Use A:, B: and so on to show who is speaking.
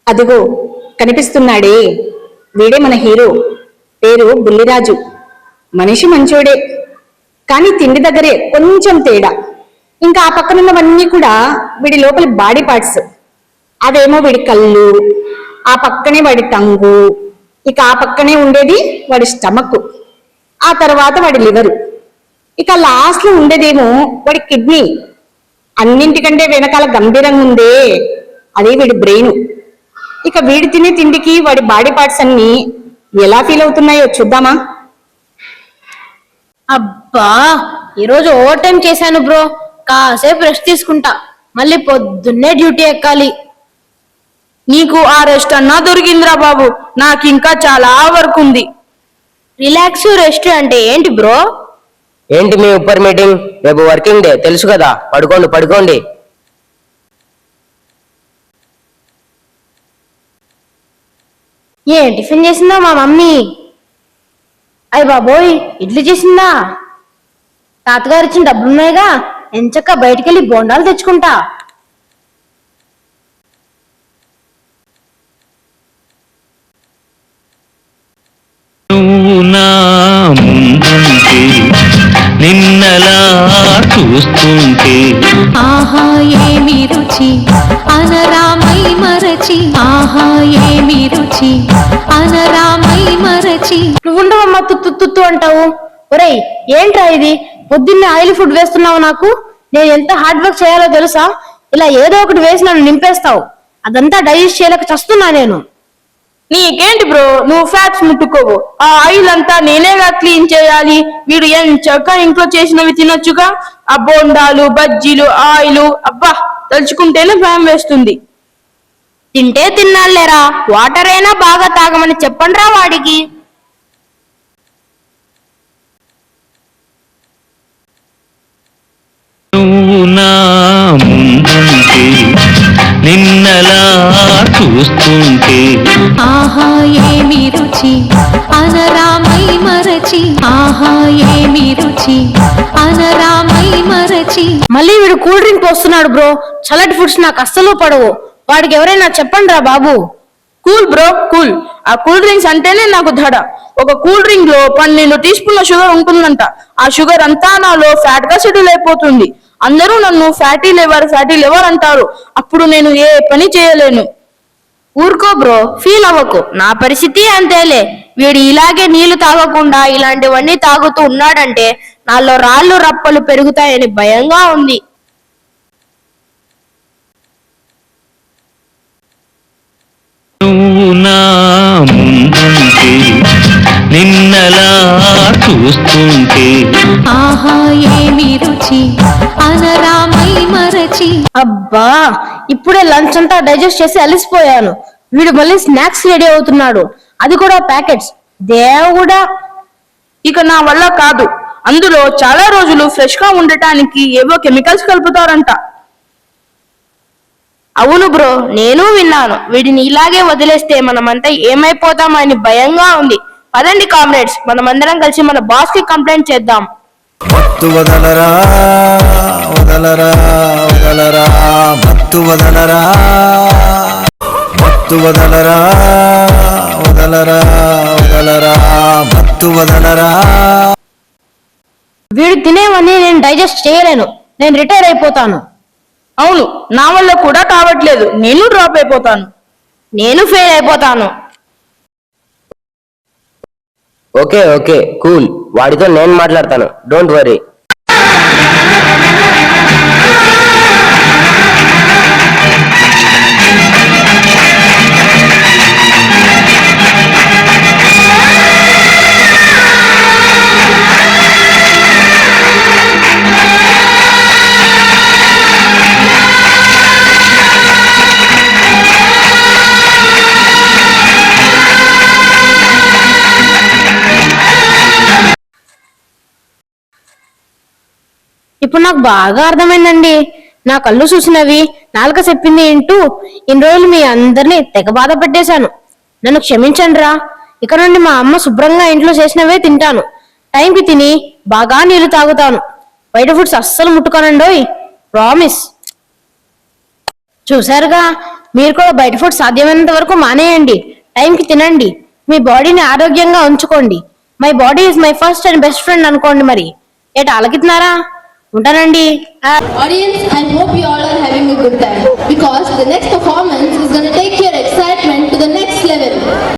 A: అదిగో కనిపిస్తున్నాడే, వీడే మన హీరో. పేరు బుల్లిరాజు. మనిషి మంచోడే, కానీ తిండి దగ్గరే కొంచెం తేడా. ఇంకా ఆ పక్కనున్నవన్నీ కూడా వీడి లోపలి బాడీ పార్ట్స్. అవేమో వీడి కళ్ళు, ఆ పక్కనే వాడి టంగు, ఇక ఆ పక్కనే ఉండేది వాడి స్టమక్, ఆ తర్వాత వాడి లివరు, ఇక లాస్ట్ లో ఉండేదేమో వాడి కిడ్నీ. అన్నింటికంటే వెనకాల గంభీరంగా ఉందే, అదే వీడి బ్రెయిన్. ఇక వీడి తినే తిండికి వాడి బాడీ పార్ట్స్ అన్ని ఎలా ఫీల్ అవుతున్నాయో చూద్దామా?
B: అబ్బా, ఈరోజు ఓవర్ టైం చేశాను బ్రో. కాసేపు రెస్ట్ తీసుకుంటా, మళ్ళీ పొద్దున్నే డ్యూటీ ఎక్కాలి.
C: నీకు ఆ రెస్ట్ అన్నా దొరికిందిరా బాబు, నాకు ఇంకా చాలా వర్క్ ఉంది.
B: రిలాక్స్ రెస్ట్ అంటే ఏంటి బ్రో?
D: ఏంటి మీ ఉప్పర్ మీటింగ్? రేపు వర్కింగ్ డే తెలుసు కదా, పడుకోండి పడుకోండి.
B: ఏ టిఫిన్ చేసిందా మా మమ్మీ? అయ్య బాబోయ్, ఇడ్లీ చేసిందా? తాతగారు ఇచ్చిన డబ్బులున్నాయిగా, ఎంచక్క బయటికెళ్ళి బోండాలు తెచ్చుకుంటా.
E: నిన్నలా చూస్తుంటే
F: ఆహా ఏమి రుచి అనరామై మరచి, ఆహా ఏమి రుచి అనరామై మరచి.
B: నువ్వుండవమ్మా తుత్తు అంటావు. ఒరేయ్, ఏంట్రా ఇది? పొద్దున్నే ఆయిల్ ఫుడ్ వేస్తున్నావు నాకు. నేను ఎంత హార్డ్ వర్క్ చేయాలో తెలుసా? ఇలా ఏదో ఒకటి వేసి నన్ను నింపేస్తావు. అదంతా డైజెస్ట్ చేయలేక చస్తున్నా నేను.
C: నీకేంటి బ్రో, నువ్వు ఫ్యాట్స్ ముట్టుకోవు. ఆ ఆయిల్ అంతా నేనేగా క్లీన్ చేయాలి. వీడు ఎంచక్క ఇంట్లో చేసినవి తినొచ్చుగా. ఆ బోండాలు, బజ్జీలు, ఆయిల్, అబ్బా తలుచుకుంటేనే భయం వేస్తుంది.
B: తింటే తిన్నాళ్ళేరా, వాటర్ అయినా బాగా తాగమని చెప్పండిరా వాడికి.
E: నువ్వు నా ముందుంటే నిన్నలా చూస్తుంటే
F: ఆహా ఏమి రుచి అనరామై మరచి, ఆహా ఏమి రుచి అనరామై మరచి.
B: మళ్ళీ వీడు కూల్ డ్రింక్ పోస్తున్నాడు బ్రో. చల్లటి ఫుడ్స్ నాకు అస్సలు పడవు. వాడికి ఎవరైనా చెప్పండి రా బాబు.
C: Cool bro cool. ఆ కూల్ డ్రింక్స్ అంటేనే నాకు దడ. ఒక కూల్ డ్రింక్ లో 12 టీ స్పూన్ల షుగర్ ఉంటుందంట. ఆ షుగర్ అంతా నాలో ఫ్యాట్ గా సెటిల్ అయిపోతుంది. అందరూ నన్ను ఫ్యాటీ లివర్ అంటారు. అప్పుడు నేను ఏ పని చేయలేను.
B: ఊరుకో బ్రో, ఫీల్ అవ్వకు. నా పరిస్థితి అంతేలే. వీడు ఇలాగే నీళ్లు తాగకుండా ఇలాంటివన్నీ తాగుతూ ఉన్నాడంటే నాలో రాళ్ళు రప్పలు పెరుగుతాయని భయంగా ఉంది.
E: నువ్వు నా ముందుంటే నిన్నలా చూస్తుంటే
F: ఆహా ఏమి రుచి అనరామై మరచి.
B: అబ్బా, ఇప్పుడే లంచ్ అంతా డైజెస్ట్ చేసి అలిసిపోయాను. వీడు మళ్ళీ స్నాక్స్ రెడీ అవుతున్నాడు, అది కూడా ప్యాకెట్స్. దేవుడా,
C: ఇక నా వల్ల కాదు. అందులో చాలా రోజులు ఫ్రెష్ గా ఉండటానికి ఏవో కెమికల్స్ కలుపుతారంట.
B: అవును బ్రో, నేను విన్నాను. వీడిని ఇలాగే వదిలేస్తే మనమంతా ఏమైపోతామని భయంగా ఉంది. పదండి కామ్రేడ్స్, మనమందరం కలిసి మన బాస్ కి కంప్లైంట్ చేద్దాం.
G: మత్తు వదలరా వదలరా వదలరా, మత్తు వదలరా మత్తు వదలరా వదలరా వదలరా, మత్తు వదలరా.
B: వీడు తినేవన్నీ నేను డైజెస్ట్ చేయలేను. నేను రిటైర్ అయిపోతాను.
C: అవును, నా వల్ల కూడా కావట్లేదు. నేను డ్రాప్ అయిపోతాను.
B: నేను ఫెయిల్ అయిపోతాను.
D: ఓకే ఓకే కూల్, వాడితో నేను మాట్లాడతాను, డోంట్ వరీ.
B: ఇప్పుడు నాకు బాగా అర్థమైందండి. నా కళ్ళు చూసినవి, నాలుక చెప్పింది ఏంటూ ఇన్ని రోజులు మీ అందరినీ తెగ బాధ పెట్టేశాను. నన్ను క్షమించండి రా. ఇక నుండి మా అమ్మ శుభ్రంగా ఇంట్లో చేసినవే తింటాను. టైంకి తిని బాగా నీళ్లు తాగుతాను. బయట ఫుడ్స్ అస్సలు ముట్టుకోనండోయ్, ప్రామిస్. చూసారుగా, మీరు కూడా బయట ఫుడ్ సాధ్యమైనంత వరకు మానేయండి. టైంకి తినండి. మీ బాడీని ఆరోగ్యంగా ఉంచుకోండి. My body is my first and best friend అనుకోండి. మరి ఏట ఆలకిస్తున్నారా? ఉంటానండి.
H: Audience, I hope you all are having a good time because the next performance is going to take your excitement